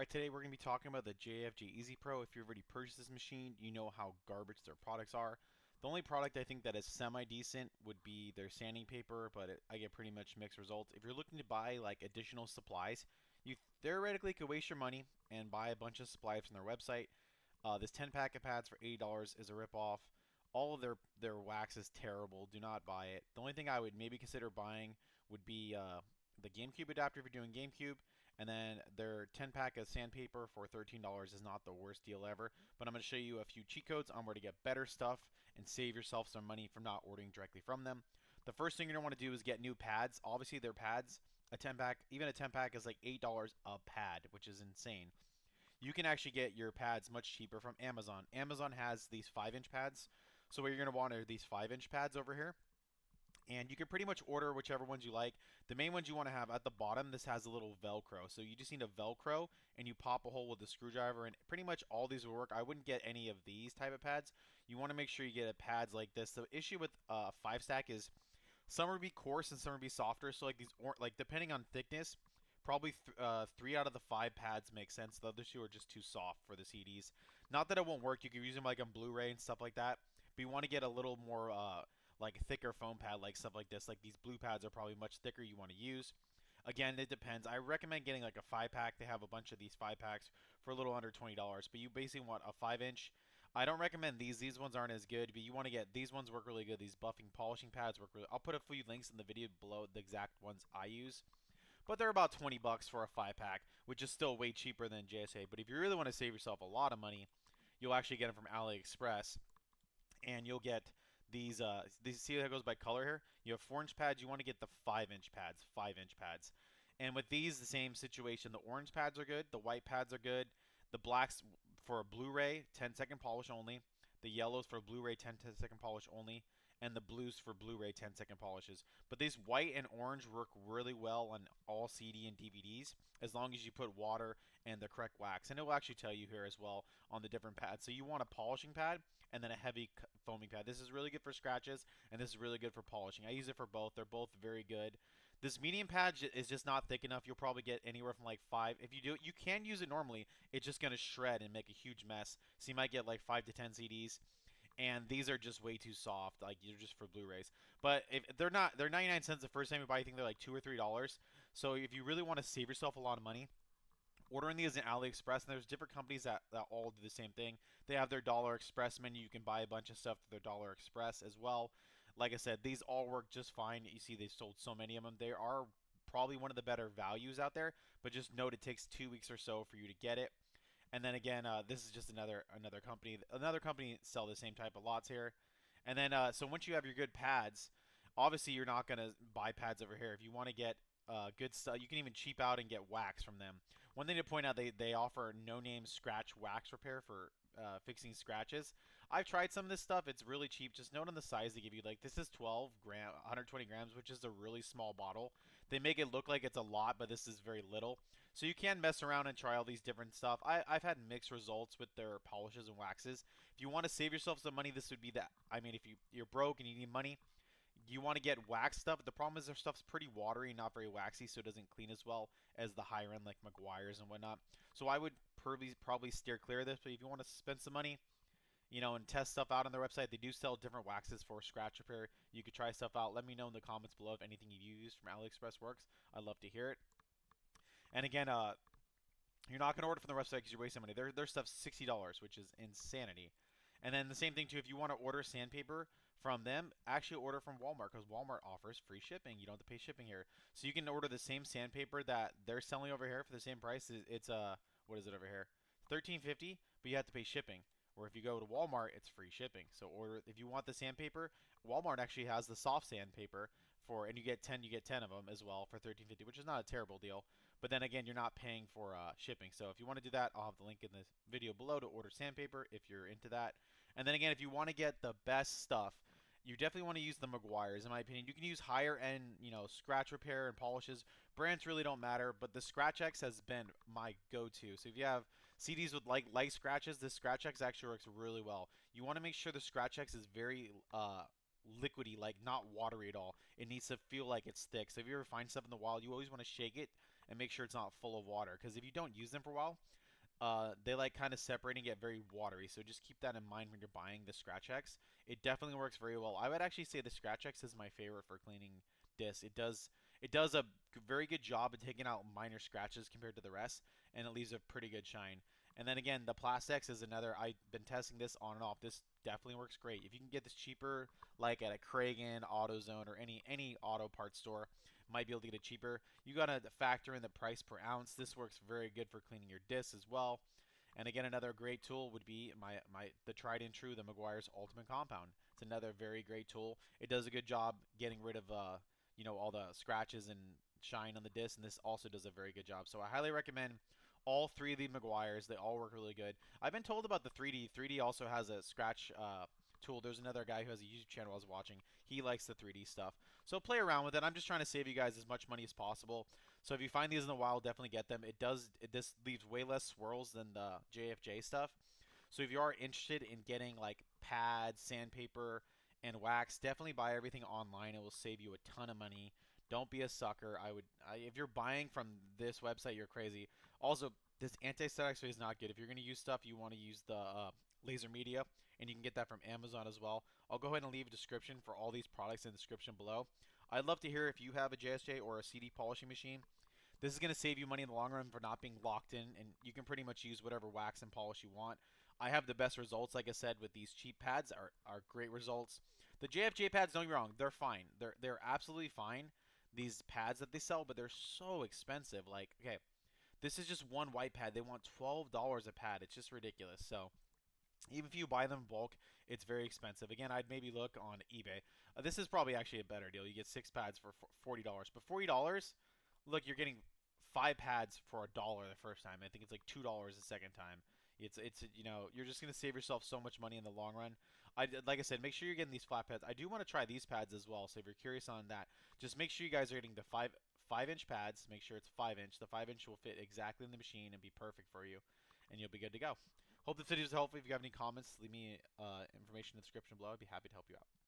Alright, today we're going to be talking about the JFG Easy Pro. If you've already purchased this machine, you know how garbage their products are. The only product I think that is semi-decent would be their sanding paper, but I get pretty much mixed results. If you're looking to buy like additional supplies, you theoretically could waste your money and buy a bunch of supplies from their website. This 10 pack of pads for $80 is a ripoff. All of their wax is terrible. Do not buy it. The only thing I would maybe consider buying would be the GameCube adapter if you're doing GameCube, and then their 10 pack of sandpaper for $13 is not the worst deal ever. But I'm going to show you a few cheat codes on where to get better stuff and save yourself some money from not ordering directly from them. The first thing you're going to want to do is get new pads. Obviously, their pads, a 10 pack, even a 10 pack is like $8 a pad, which is insane. You can actually get your pads much cheaper from Amazon. Amazon has these 5-inch pads. So what you're going to want are these 5-inch pads over here. And you can pretty much order whichever ones you like. The main ones you want to have at the bottom, this has a little Velcro. So you just need a Velcro and you pop a hole with a screwdriver, and pretty much all these will work. I wouldn't get any of these type of pads. You want to make sure you get pads like this. The issue with 5-stack is some will be coarse and some will be softer. So like these, like depending on thickness, probably 3 out of the 5 pads make sense. The other 2 are just too soft for the CDs. Not that it won't work. You can use them like on Blu-ray and stuff like that. But you want to get a little more like a thicker foam pad, like stuff like this. Like these blue pads are probably much thicker you want to use. Again, it depends. I recommend getting like a 5-pack. They have a bunch of these 5-packs for a little under $20. But you basically want a 5-inch. I don't recommend these. These ones aren't as good, but you want to get these ones work really good. These buffing polishing pads work really. I'll put a few links in the video below the exact ones I use. But they're about 20 bucks for a 5-pack, which is still way cheaper than JSA. But if you really want to save yourself a lot of money, you'll actually get them from AliExpress, and you'll get these. See how it goes by color here. You have 4-inch pads. You want to get the 5-inch pads. 5-inch pads. And with these, the same situation. The orange pads are good. The white pads are good. The blacks for a Blu-ray, 10-second polish only. The yellows for Blu-ray, 10-second polish only, and the blues for Blu-ray 10-second polishes. But these white and orange work really well on all CD and DVDs as long as you put water and the correct wax. And it will actually tell you here as well on the different pads. So you want a polishing pad and then a heavy foaming pad. This is really good for scratches, and this is really good for polishing. I use it for both. They're both very good. This medium pad is just not thick enough. You'll probably get anywhere from like 5. If you do it, you can use it normally. It's just going to shred and make a huge mess. So you might get like 5 to 10 CDs, and these are just way too soft. Like they're just for Blu-rays. But if they're not, they're 99 cents the first time you buy. I think they're like $2 or $3. So if you really want to save yourself a lot of money, ordering these in AliExpress, and there's different companies that all do the same thing. They have their Dollar Express menu. You can buy a bunch of stuff through their Dollar Express as well. Like I said, these all work just fine. You see, they've sold so many of them. They are probably one of the better values out there, but just note it takes 2 weeks or so for you to get it. And then again, this is just another company. Another company sell the same type of lots here. And then so once you have your good pads, obviously you're not gonna buy pads over here. If you want to get good stuff, you can even cheap out and get wax from them. One thing to point out, they offer no name scratch wax repair for fixing scratches. I've tried some of this stuff. It's really cheap. Just note on the size they give you. Like this is 12 gram, 120 grams, which is a really small bottle. They make it look like it's a lot, but this is very little. So you can mess around and try all these different stuff. I've had mixed results with their polishes and waxes. If you want to save yourself some money, this would be that. I mean, if you're broke and you need money, you want to get wax stuff. The problem is their stuff's pretty watery, not very waxy, so it doesn't clean as well as the higher end like Meguiar's and whatnot. So I would probably steer clear of this. But if you want to spend some money, and test stuff out on their website, they do sell different waxes for scratch repair. You could try stuff out. Let me know in the comments below if anything you use from AliExpress works. I'd love to hear it. And again, you're not going to order from the website because you're wasting money. Their stuff's $60, which is insanity. And then the same thing too, if you want to order sandpaper from them, actually order from Walmart because Walmart offers free shipping. You don't have to pay shipping here. So you can order the same sandpaper that they're selling over here for the same price. It's what is it over here? 13.50, but you have to pay shipping. Or if you go to Walmart, it's free shipping. So order if you want the sandpaper. Walmart actually has the soft sandpaper and you get 10 of them as well for 13.50, which is not a terrible deal. But then again, you're not paying for shipping. So if you want to do that, I'll have the link in the video below to order sandpaper if you're into that. And then again, if you want to get the best stuff, you definitely want to use the Meguiar's, in my opinion. You can use higher end, scratch repair and polishes. Brands really don't matter, but the Scratch X has been my go-to. So if you have CDs with light scratches, this Scratch X actually works really well. You want to make sure the Scratch X is very liquidy, like not watery at all. It needs to feel like it's thick. So if you ever find stuff in the wild, you always want to shake it and make sure it's not full of water. Because if you don't use them for a while, they like kind of separate and get very watery. So just keep that in mind when you're buying the Scratch X. It definitely works very well. I would actually say the Scratch X is my favorite for cleaning discs. It does a very good job of taking out minor scratches compared to the rest, and it leaves a pretty good shine. And then again, the Plastex is another. I've been testing this on and off. This definitely works great. If you can get this cheaper, like at a Kragen, AutoZone, or any auto parts store, might be able to get it cheaper. You gotta factor in the price per ounce. This works very good for cleaning your discs as well. And again, another great tool would be the tried and true, the Meguiar's Ultimate Compound. It's another very great tool. It does a good job getting rid of all the scratches and shine on the disc, and this also does a very good job. So I highly recommend all three of the Meguiar's. They all work really good. I've been told about the 3D. 3D also has a scratch tool. There's another guy who has a YouTube channel I was watching. He likes the 3D stuff. So play around with it. I'm just trying to save you guys as much money as possible. So if you find these in the wild, definitely get them. This leaves way less swirls than the JFJ stuff. So if you are interested in getting like pads, sandpaper, and wax, definitely buy everything online. It will save you a ton of money. Don't be a sucker. If you're buying from this website, you're crazy. Also, this anti-static spray is not good. If you're going to use stuff, you want to use the laser media, and you can get that from Amazon as well. I'll go ahead and leave a description for all these products in the description below. I'd love to hear if you have a JSJ or a CD polishing machine. This is going to save you money in the long run for not being locked in, and you can pretty much use whatever wax and polish you want. I have the best results, like I said, with these cheap pads are great results. The JFJ pads, don't get me wrong, they're fine. They're absolutely fine. These pads that they sell, but they're so expensive. Like, okay, this is just one white pad. They want $12 a pad. It's just ridiculous. So even if you buy them in bulk, it's very expensive. Again, I'd maybe look on eBay. This is probably actually a better deal. You get 6 pads for $40. But $40, look, you're getting 5 pads for $1 the first time. I think it's like $2 the second time. You're just gonna save yourself so much money in the long run. Like I said, make sure you're getting these flat pads. I do want to try these pads as well. So if you're curious on that, just make sure you guys are getting the 5-inch pads. Make sure it's 5-inch. The 5-inch will fit exactly in the machine and be perfect for you, and you'll be good to go. Hope this video was helpful. If you have any comments, leave me information in the description below. I'd be happy to help you out.